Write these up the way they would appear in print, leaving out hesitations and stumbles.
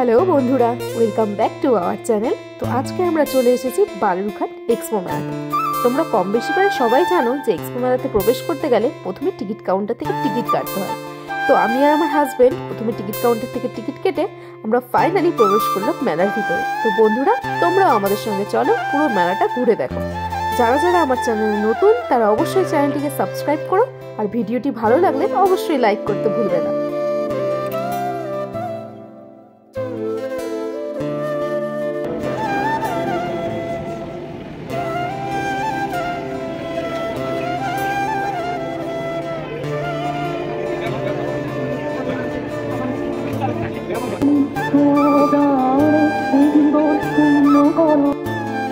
Hello বন্ধুরা, welcome back to our channel. তো আজকে আমরা চলে এসেছি বালুরঘাট এক্সপো মেলাতে। তোমরা কম বেশি করে সবাই জানো যে এক্সপো মেলাতে প্রবেশ করতে গেলে প্রথমে টিকিট কাউন্টার থেকে টিকিট কাটতে হয়। তো আমি আর আমার হাজবেন্ড প্রথমে টিকিট কাউন্টার থেকে টিকিট কেটে আমরা ফাইনালি প্রবেশ করলাম মেলার ভিতরে। তো বন্ধুরা, তোমরাও আমাদের সঙ্গে চলো, পুরো মেলাটা ঘুরে দেখো। যারা যারা আমার চ্যানেলে নতুন তারা অবশ্যই চ্যানেলটিকে সাবস্ক্রাইব করো, আর ভিডিওটি ভালো লাগলে অবশ্যই লাইক করতে ভুলবে না।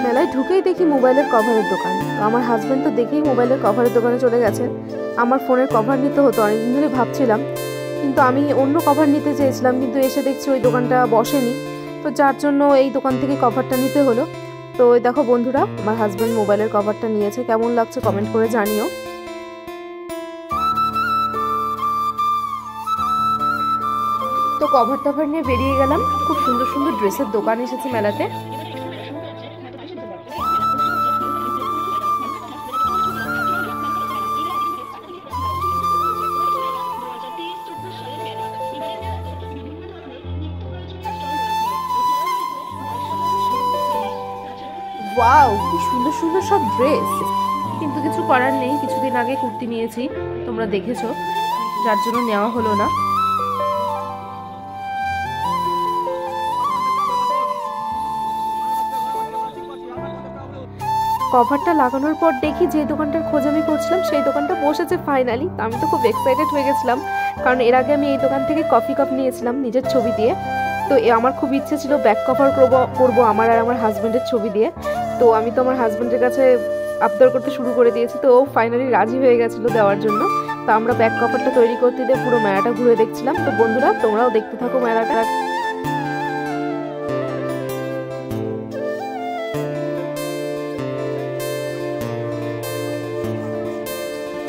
মেলায় ঢুকেই দেখি মোবাইলের কভারের দোকান। তো আমার হাজবেন্ড তো দেখেই মোবাইলের কভারের দোকানে চলে গেছে। আমার ফোনের কভার নিতে হতো, অনেকদিন ধরে ভাবছিলাম, কিন্তু আমি অন্য কভার নিতে চেয়েছিলাম, কিন্তু এসে দেখছি ওই দোকানটা বসেনি। তো যার জন্য এই দোকান থেকে কভারটা নিতে হলো। তো দেখো বন্ধুরা, আমার হাজবেন্ড মোবাইলের কভারটা নিয়েছে। কেমন লাগছে কমেন্ট করে জানিও। তো কভার টভার নিয়ে বেরিয়ে গেলাম। খুব সুন্দর সুন্দর ড্রেসের দোকান এসেছে মেলাতে। ওয়াও, কি সুন্দর সুন্দর সব ড্রেস। কিন্তু কিছু করার নেই, কিছুদিন আগে কুর্তি নিয়েছি, তোমরা দেখেছো, যার জন্য নেওয়া হলো না। কভারটা লাগানোর পর দেখি যে দোকানটার খোঁজ আমি করছিলাম সেই দোকানটা বসেছে ফাইনালি। আমি তো খুব এক্সাইটেড হয়ে গেছিলাম, কারণ এর আগে আমি এই দোকান থেকে কফি কাপ নিয়েছিলাম নিজের ছবি দিয়ে। তো আমার খুব ইচ্ছে ছিল ব্যাক কভার করবো আমার আর আমার হাজব্যান্ডের ছবি দিয়ে। তো আমি তো আমার হাজব্যান্ডের কাছে আবদার করতে শুরু করে দিয়েছি, তো ও ফাইনালি রাজি হয়ে গেছিলো দেওয়ার জন্য। তো আমরা ব্যাক কভারটা তৈরি করতে দিয়ে পুরো মেলাটা ঘুরে দেখছিলাম। তো বন্ধুরা, তোমরাও দেখতে থাকো মেলাটা।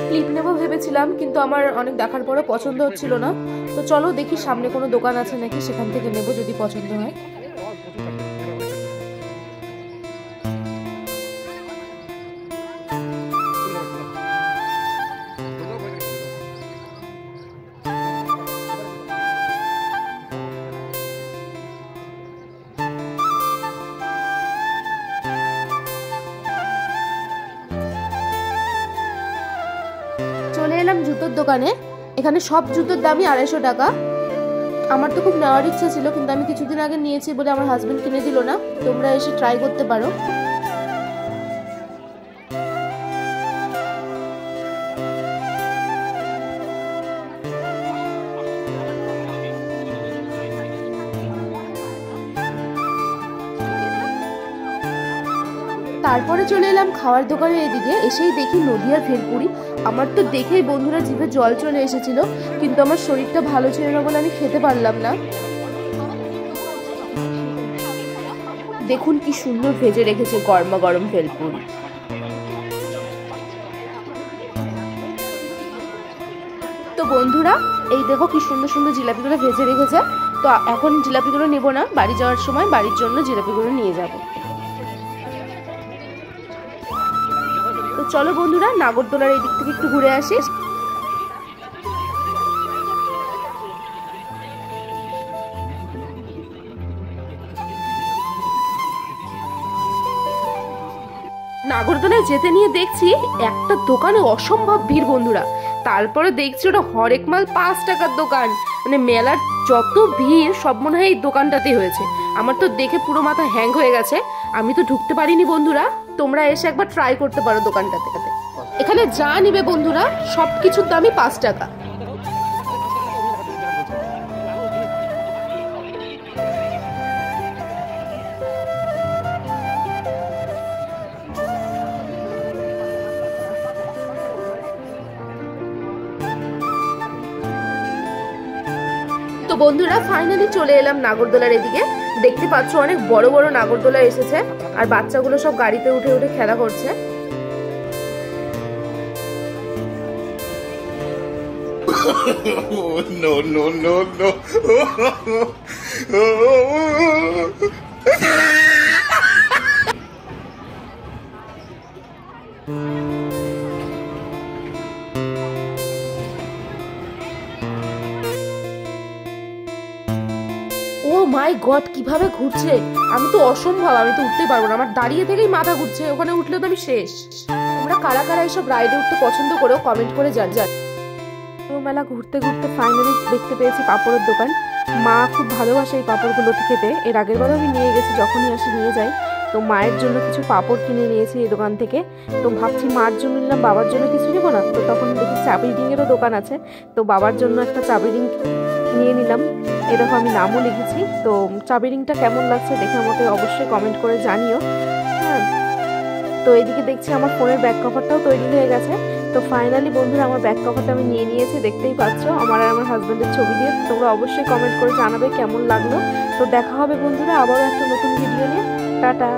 ক্লিপ নেবো ভেবেছিলাম, কিন্তু আমার অনেক দেখার পরে পছন্দ হচ্ছিল না। তো চলো দেখি সামনে কোনো দোকান আছে নাকি, সেখান থেকে নেবো যদি পছন্দ হয়। চলে এলাম জুতোর দোকানে। এখানে সব জুতোর দামই 250 টাকা। আমার তো খুব নেওয়ার ইচ্ছা ছিল, কিন্তু আমি কিছুদিন আগে নিয়েছি বলে আমার হাজবেন্ড কিনে দিল না। তোমরা এসে ট্রাই করতে পারো। তারপরে চলে এলাম খাওয়ার দোকানের এদিকে। এসেই দেখি নদিয়ার ভেলপুরি। আমার তো দেখেই বন্ধুরা জিভে জল চলে এসেছিল, কিন্তু আমার শরীরটা ভালো ছিল না বলে আমি খেতে পারলাম না। দেখুন কি সুন্দর ভেজে রেখেছে গরমা গরম ভেলপুরি। তো বন্ধুরা, এই দেখো কি সুন্দর সুন্দর জিলাপিগুলো ভেজে রেখেছে। তো এখন জিলাপিগুলো নেবো না, বাড়ি যাওয়ার সময় বাড়ির জন্য জিলাপিগুলো নিয়ে যাবো। তো চলো বন্ধুরা, নাগরদোলার এই দিক থেকে একটু ঘুরে আসি। নাগরদোলায় যেতে নিয়ে দেখছি একটা দোকানে অসম্ভব ভিড় বন্ধুরা। তারপরে দেখছি ওটা হরেক মাল 5 টাকার দোকান। মানে মেলার যত ভিড় সব মনে হয় এই দোকানটাতে হয়েছে। আমার তো দেখে পুরো মাথা হ্যাং হয়ে গেছে। আমি তো ঢুকতে পারিনি বন্ধুরা। তোমরা এসে একবার ট্রাই করতে পারো দোকানটাতে। এখানে যা নিবে বন্ধুরা সব কিছুর দামই 5 টাকা। তো বন্ধুরা, ফাইনালি চলে এলাম নাগরদোলার এদিকে। দেখতে পাচ্ছ অনেক বড় বড় নাগরদোলা এসেছে, আর বাচ্চাগুলো সব গাড়িতে উঠে উঠে খেলা করছে। No, no, no, no. ও মাই গড, কিভাবে ঘুরছে! আমি তো অসম্ভব, আমি তো উঠতে পারবো না, আমার দাঁড়িয়ে থেকেই মাথা ঘুরছে, ওখানে উঠলে তো আমি শেষ। তোমরা কারা কারা এইসব রাইডে উঠতে পছন্দ করেও কমেন্ট করে জান। মেলা ঘুরতে ঘুরতে ফাইনালি দেখতে পেয়েছি পাঁপড়ের দোকান। মা খুব ভালোবাসে এই পাঁপড়গুলো খেতে, এর আগের বারও আমি নিয়ে গেছি, যখনই আসি নিয়ে যাই। তো মায়ের জন্য কিছু পাঁপড় কিনে নিয়েছি এই দোকান থেকে। তো ভাবছি মার জন্য নিলাম, বাবার জন্য কিছু নেব না। তো তখন দেখি চাবি রিংয়েরও দোকান আছে, তো বাবার জন্য একটা চাবি রিং নিয়ে নিলাম। এরকম আমি নামও লিখেছি। তো চাবি রিংটা কেমন লাগছে দেখে আমাকে অবশ্যই কমেন্ট করে জানিও। হ্যাঁ, তো এদিকে দেখছি আমার ফোনের ব্যাক কভারটাও তৈরি হয়ে গেছে। তো ফাইনালি বন্ধুরা আমার ব্যাক কভারটা আমি নিয়ে নিয়েছি, দেখতেই পাচ্ছ আমার আর আমার হাজব্যান্ডের ছবি দিয়ে। তোমরা অবশ্যই কমেন্ট করে জানাবে কেমন লাগলো। তো দেখা হবে বন্ধুরা আবারও একটা নতুন ভিডিও নিয়ে। টাটা।